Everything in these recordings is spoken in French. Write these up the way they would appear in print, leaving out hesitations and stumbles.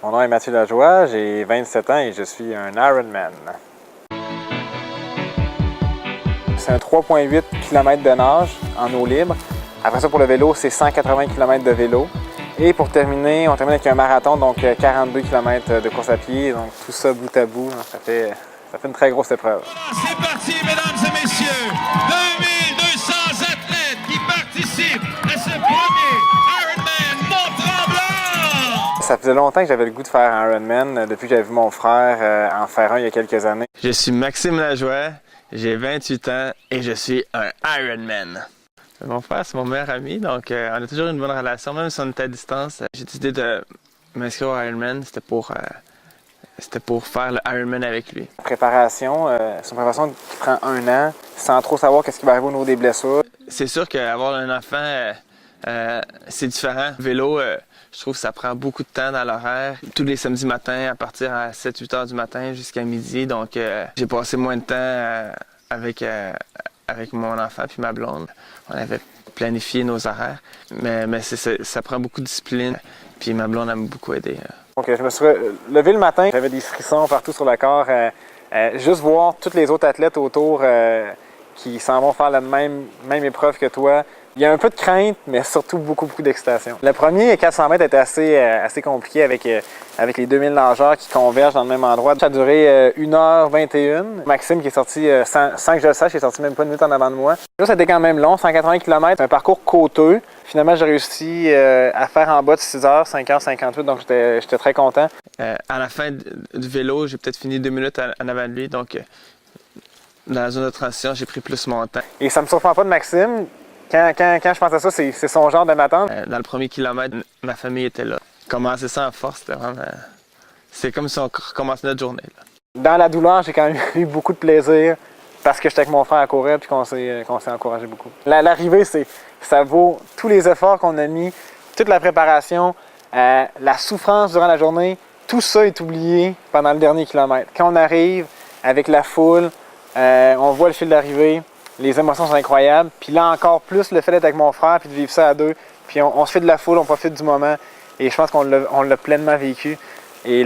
Mon nom est Mathieu Lajoie, j'ai 27 ans et je suis un Ironman. C'est un 3,8 km de nage en eau libre. Après ça, pour le vélo, c'est 180 km de vélo. Et pour terminer, on termine avec un marathon, donc 42 km de course à pied. Donc tout ça bout à bout, ça fait une très grosse épreuve. C'est parti, mesdames et messieurs! 2200 athlètes qui participent à ce premier Ironman Mont-Tremblant! Ça faisait longtemps que j'avais le goût de faire un Ironman, depuis que j'avais vu mon frère en faire un il y a quelques années. Je suis Maxime Lajoie, j'ai 28 ans et je suis un Ironman. Mon frère, c'est mon meilleur ami, donc on a toujours une bonne relation, même si on était à distance. J'ai décidé de m'inscrire au Ironman, c'était pour faire le Ironman avec lui. La préparation, c'est une préparation qui prend 1 an, sans trop savoir qu'est-ce qui va arriver au niveau des blessures. C'est sûr qu'avoir un enfant, c'est différent. Le vélo, je trouve que ça prend beaucoup de temps dans l'horaire. Tous les samedis matins, à partir à 7-8 heures du matin jusqu'à midi, donc j'ai passé moins de temps avec mon enfant puis ma blonde. On avait planifié nos horaires, mais ça prend beaucoup de discipline, puis ma blonde m'a beaucoup aidé. Donc, je me suis levé le matin, j'avais des frissons partout sur le corps. Juste voir tous les autres athlètes autour qui s'en vont faire la même épreuve que toi. Il y a un peu de crainte, mais surtout beaucoup d'excitation. Le premier 400 mètres était assez compliqué avec les 2000 nageurs qui convergent dans le même endroit. Ça a duré 1h21. Maxime, qui est sorti, sans que je le sache, il est sorti même pas une minute en avant de moi. Là, ça a été quand même long, 180 km, un parcours côteux. Finalement, j'ai réussi à faire en bas de 6h, 5h58, donc j'étais très content. À la fin du vélo, j'ai peut-être fini 2 minutes en avant de lui, donc dans la zone de transition, j'ai pris plus mon temps. Et ça me surprend pas de Maxime. Quand je pense à ça, c'est son genre de m'attendre. Dans le premier kilomètre, ma famille était là. Commencer ça en force, c'était vraiment... C'est comme si on recommençait notre journée. Là. Dans la douleur, j'ai quand même eu beaucoup de plaisir parce que j'étais avec mon frère à courir et qu'on s'est encouragé beaucoup. L'arrivée, ça vaut tous les efforts qu'on a mis, toute la préparation, la souffrance durant la journée. Tout ça est oublié pendant le dernier kilomètre. Quand on arrive avec la foule, on voit le fil d'arrivée. Les émotions sont incroyables. Puis là, encore plus, le fait d'être avec mon frère puis de vivre ça à deux. Puis on se fait de la foule, on profite du moment. Et je pense qu'on l'a pleinement vécu. Et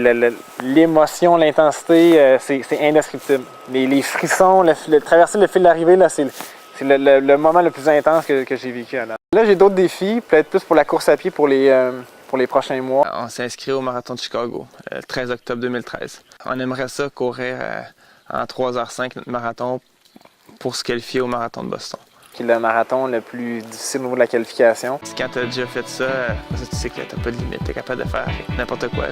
l'émotion, l'intensité, c'est indescriptible. Les frissons, traverser le fil d'arrivée, c'est le moment le plus intense que j'ai vécu. Là, j'ai d'autres défis, peut-être plus pour la course à pied pour les prochains mois. On s'est inscrit au marathon de Chicago, le 13 octobre 2013. On aimerait ça courir en 3h05, notre marathon, pour se qualifier au marathon de Boston. Qui est le marathon le plus difficile au niveau de la qualification. Quand tu as déjà fait ça, tu sais que tu n'as pas de limite, tu es capable de faire n'importe quoi.